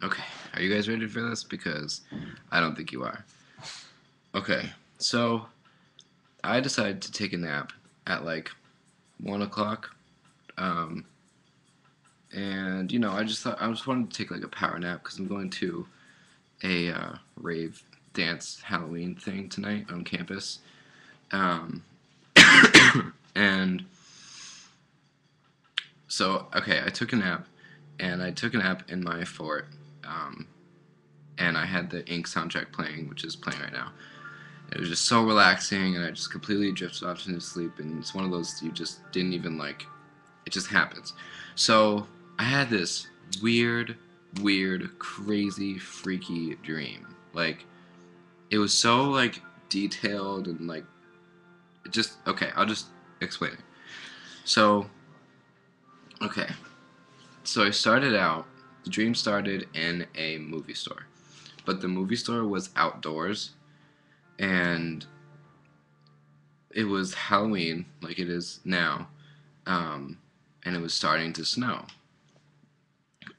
Okay, are you guys ready for this? Because I don't think you are. Okay, so I decided to take a nap at like 1 o'clock. Um, and I just thought I just wanted to take like a power nap because I'm going to a rave dance Halloween thing tonight on campus. Um, and so, okay, I took a nap, and I took a nap in my fort. Um, and I had the Ink soundtrack playing, which is playing right now. It was just so relaxing, and I just completely drifted off into sleep. And it's one of those you just didn't even like. It just happens. So I had this weird, crazy, freaky dream. Like it was so like detailed and like it just okay. I'll just explain it. So okay, so I started out. The dream started in a movie store, but the movie store was outdoors, and it was Halloween, like it is now, um, and it was starting to snow.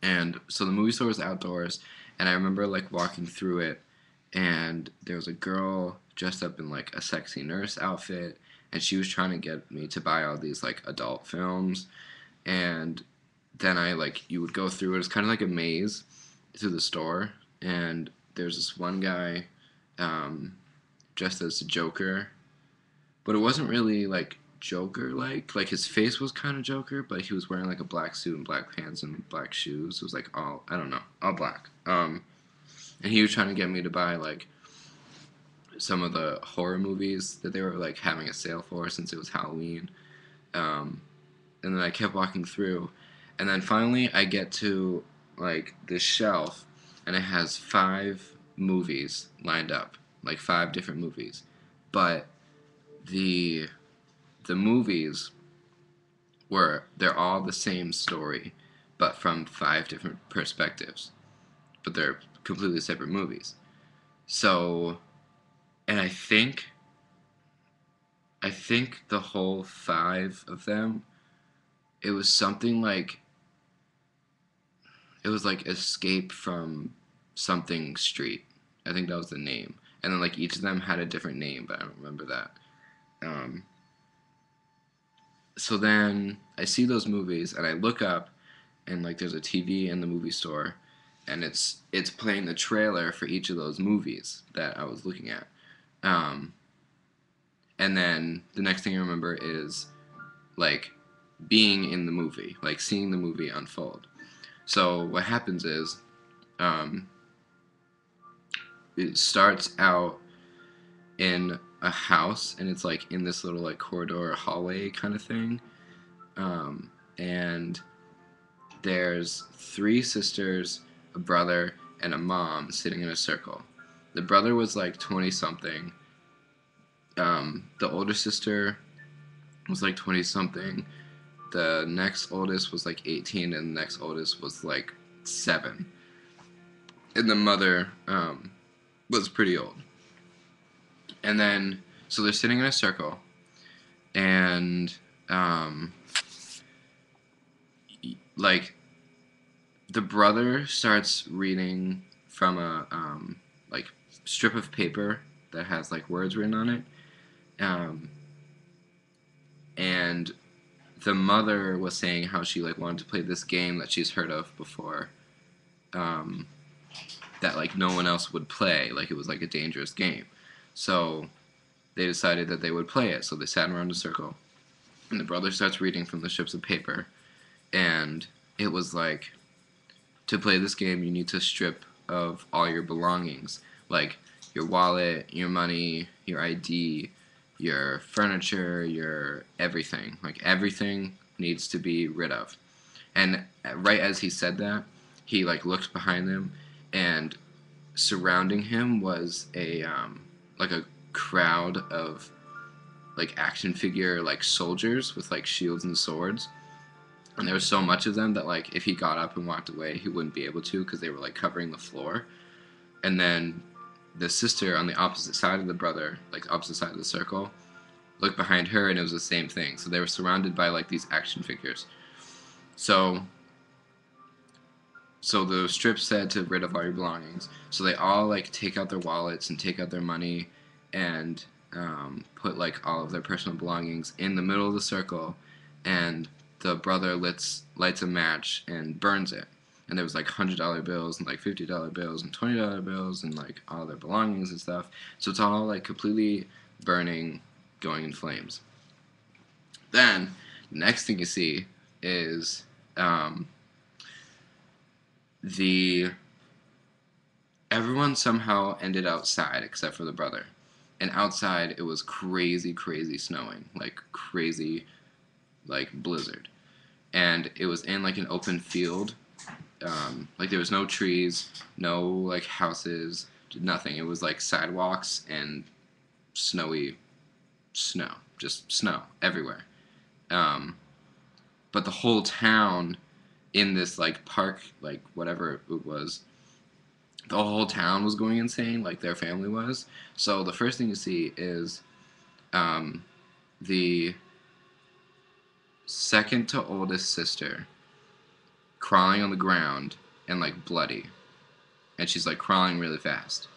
And so the movie store was outdoors, and I remember like walking through it, and there was a girl dressed up in like a sexy nurse outfit, and she was trying to get me to buy all these like adult films, and then I like you would go through it. It's kind of like a maze through the store, and there's this one guy um, dressed as a Joker, but it wasn't really like Joker like. Like his face was kind of Joker, but he was wearing like a black suit and black pants and black shoes. It was like all I don't know, all black. And he was trying to get me to buy like some of the horror movies that they were like having a sale for since it was Halloween. Um, and then I kept walking through, and then finally I get to like this shelf, and it has 5 movies lined up, like 5 different movies, but the the movies were they're all the same story, but from 5 different perspectives. But they're completely separate movies. So, and I think the whole 5 of them, it was something like it was like Escape from something street. I think that was the name. And then like each of them had a different name, but I don't remember that. Um, so then I see those movies and I look up and like there's a TV in the movie store, and it's playing the trailer for each of those movies that I was looking at. Um, and then the next thing I remember is like being in the movie, like seeing the movie unfold. So what happens is um, it starts out in a house, and it's like in this little like corridor hallway kind of thing. And there's 3 sisters, a brother, and a mom sitting in a circle. The brother was like 20 something. The older sister was like 20 something. The next oldest was like 18, and the next oldest was like 7. And the mother was pretty old. And then, so they're sitting in a circle, and like the brother starts reading from a like strip of paper that has like words written on it, um, and the mother was saying how she like wanted to play this game that she's heard of before, um, that like no one else would play, like it was like a dangerous game. So they decided that they would play it. So they sat around a circle, and the brother starts reading from the strips of paper, and it was like, to play this game, you need to strip of all your belongings, like your wallet, your money, your ID, your furniture, your everything. Like everything needs to be rid of. And right as he said that, he like looked behind him, and surrounding him was a like a crowd of like action figure like soldiers with like shields and swords, and there was so much of them that like if he got up and walked away he wouldn't be able to because they were like covering the floor. And then the sister on the opposite side of the brother, like opposite side of the circle, looked behind her, and it was the same thing. So they were surrounded by like these action figures. So So the strip said to rid of all your belongings. So they all like take out their wallets and take out their money and put like all of their personal belongings in the middle of the circle, and the brother lights a match and burns it. And there was like $100 bills and like $50 bills and $20 bills and like all their belongings and stuff. So it's all like completely burning, going in flames. Then the next thing you see is the everyone somehow ended outside except for the brother. And outside it was crazy, crazy snowing, like crazy, like blizzard. And it was in like an open field. Like there was no trees, no like houses, nothing. It was like sidewalks and snowy snow, just snow everywhere. Um, but the whole town in this like park, like whatever it was, the whole town was going insane, like their family was. So the first thing you see is um, the second to oldest sister crawling on the ground and like bloody, and she's like crawling really fast.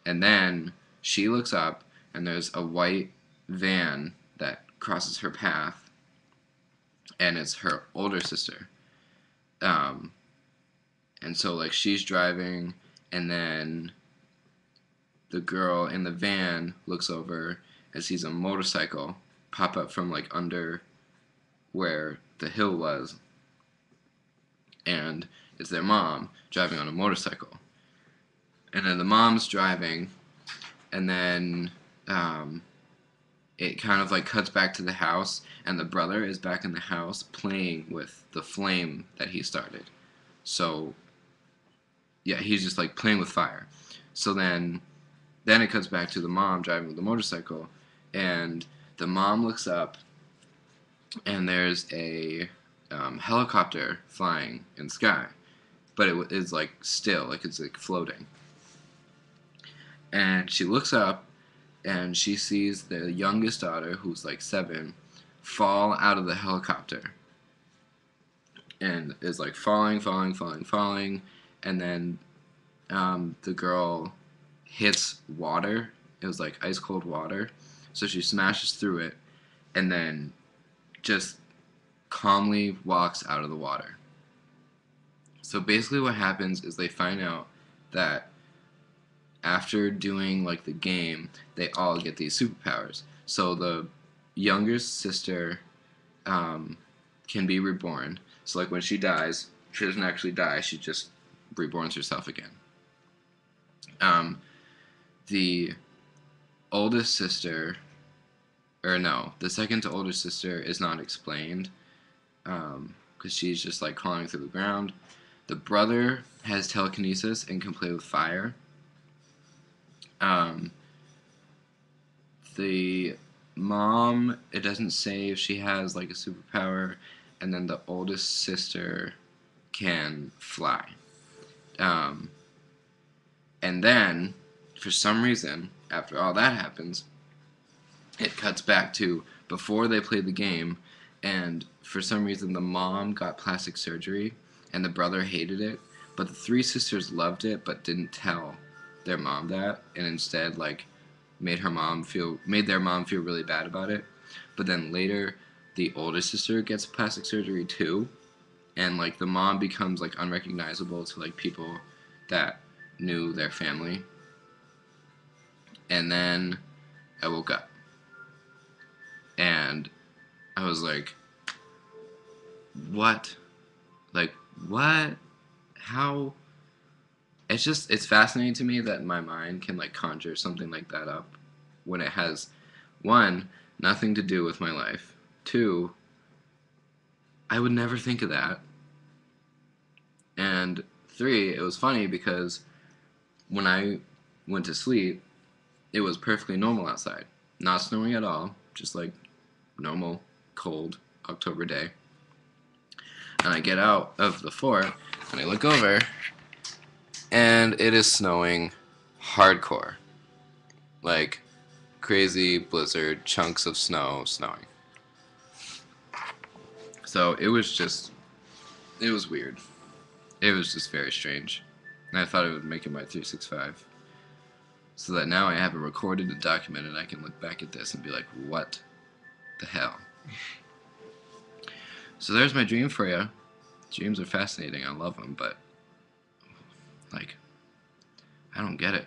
And then she looks up, and there's a white van that crosses her path, and it's her older sister. Um, and so like she's driving, and then the girl in the van looks over and sees a motorcycle pop up from like under where the hill was, and it's their mom driving on a motorcycle. And then the mom's driving, and then it kind of like cuts back to the house, and the brother is back in the house playing with the flame that he started. So yeah, he's just like playing with fire. So then it cuts back to the mom driving the motorcycle, and the mom looks up, and there's a helicopter flying in the sky, but it is like still, like it's like floating. And she looks up, and she sees the youngest daughter, who's like 7, fall out of the helicopter, and is like falling, falling, falling, falling, and then the girl hits water. It was like ice cold water, so she smashes through it, and then just calmly walks out of the water. So basically what happens is they find out that after doing like the game, they all get these superpowers. So the younger sister can be reborn. So like when she dies, she doesn't actually die, she just reborns herself again. The oldest sister, or no, the second to oldest sister is not explained, because she's just like crawling through the ground. The brother has telekinesis and can play with fire. The mom, it doesn't say if she has like a superpower, and then the oldest sister can fly. Um, and then, for some reason, after all that happens, it cuts back to before they played the game, and for some reason the mom got plastic surgery, and the brother hated it, but the 3 sisters loved it, but didn't tell their mom that, and instead like made their mom feel really bad about it. But then later, the oldest sister gets plastic surgery too, and like the mom becomes like unrecognizable to like people that knew their family. And then I woke up, and I was like, what? Like, what? How? It's fascinating to me that my mind can like conjure something like that up when it has, 1, nothing to do with my life. 2, I would never think of that. And 3, it was funny because when I went to sleep, it was perfectly normal outside. Not snowing at all, just like normal, cold October day. And I get out of the fort, and I look over, and it is snowing hardcore. Like, crazy blizzard, chunks of snow snowing. So it was weird. It was just very strange. And I thought it would make it my 365. So that now I have it recorded and documented, I can look back at this and be like, what the hell? So there's my dream for you. Dreams are fascinating. I love them, but, like, I don't get it.